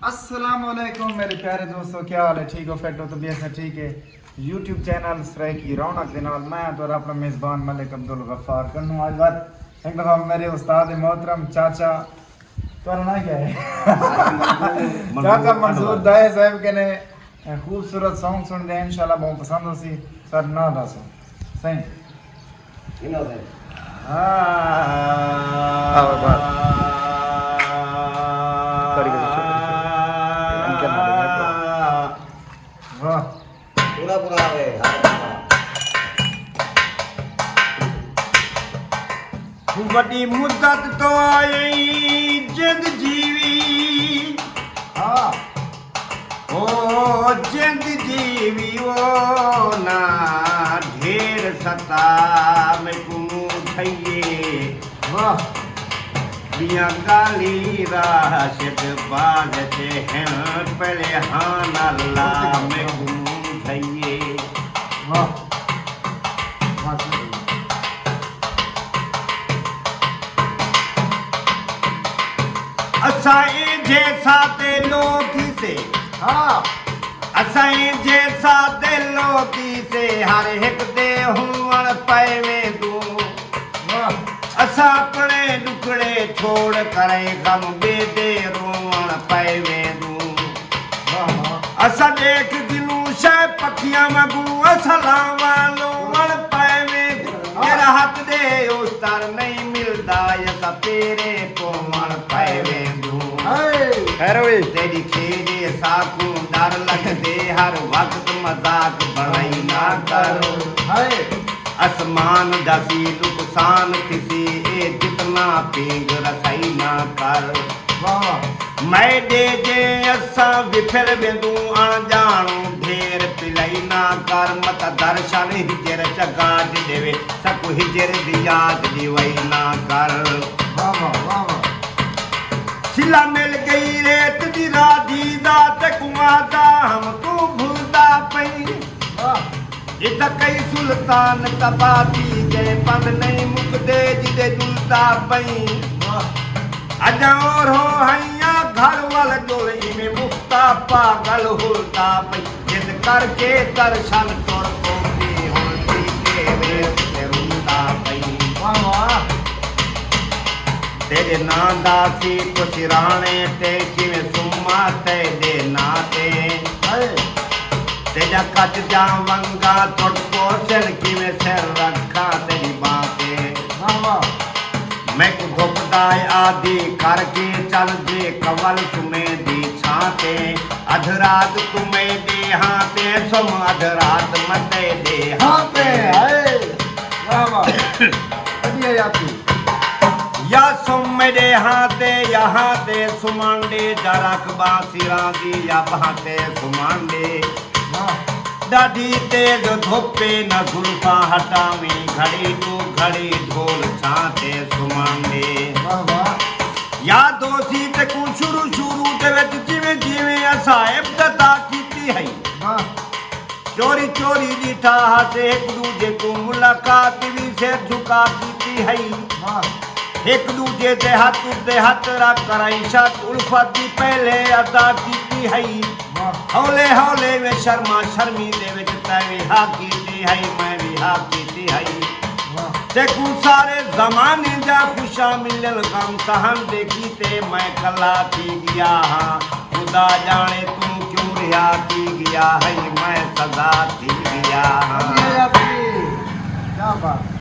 अस्सलाम वालेकुम मेरे प्यारे दोस्तों, क्या हाल है? ठीक हो? फिट हो? तबीयत से ठीक है? यूट्यूब चैनल सराय की रौनक के नाल मैं तो अपना मेज़बान मलिक अब्दुल गफ्फार करनू आज बात एक दफ़ा मेरे उस्ताद मोहतरम चाचा तुम्हारा नाम क्या है चाचा मंसूर दाए साहब के ने खूबसूरत सॉन्ग सुन दे इंशाल्लाह बहुत पसंद हो सी सर ना दसो सही पूरा पूरा है बड़ी मुद्दत तो आई जिंद जीवी ओ जिंद जीवी ओ ना ढेर सता में गुमू थइए वाह बिया गाली राशिद बाजते हैं पहले हान अल्लाह में गुमू थइए वाह असाई जैसा दे लोगी से असाई जैसा दे लोगी से हर एक दे हुअण पवे दू असा अपने दुखड़े छोड़ करे गम बेदे रोवण पवे दू असा देख दिनू शे पखियां मगू असलावा लोवण पवे मेरा हाथ दे उस्तार नहीं मिलदा असा तेरे को वण पवे तेरी खेड़े साकू डर लगदे हर वक्त मजाक बनाई ना करो आसमान दसी नुकसान किसी ए जितना पींग रसाई ना कर मैं दे जे असा विफर बेदू अणजाणू ढेर पिलाई ना कर मत दर्शन हिजर चगाज देवे सकु हिजर दी याद दिवई ना कर सिला मिल गई रेत दी राधी दा ते कुआदा हम तू भूलदा पई इता कई सुल्तान तबाती गए बंद नहीं मुकदे जिदे जुलदा पई अजा और हो हैया घर वाल जोड़ी में मुफ्ता पागल हुलदा पई जिद करके दर्शन तोड़ को भी होती के वेस ते रुलदा पई तेरे ना दासी को सिराने ते किवें सुमा ते दे ना ते तेजा कच जा वंगा तोड़को सिर किवें सिर रखा तेरी बातें मैं को धोपदाय आदि करके चल दे कवल तुम्हें दी छाते अधरात तुम्हें दे हाथे सुम अधरात मते दे हाथे या सुम मेरे हाथे यहाँ ते सुमांडे जरक बासिरा दी या बहाते सुमांडे डाढी तेज धोपे न जुल्फा हटावी घड़ी तू घड़ी ढोल छाते सुमांडे या दोषी ते को शुरू शुरू दे विच जिवें जिवें असा इब्तदा कीती है चोरी चोरी ॾिठा हासे एक दूजे को मुलाकात भी सिर झुका कीती है एक दूजे दे हाथ रख कराई शत उल्फत दी पहले अदा कीती है हौले हौले में शर्मा शर्मी दे विच तैवी हा कीती है मैं भी हा कीती है ते कु सारे जमाने जा खुशा मिलल गम सहन देखी ते मैं कला की गया हाँ खुदा जाने तू क्यों रिहा की गया है मैं सदा की गया हाँ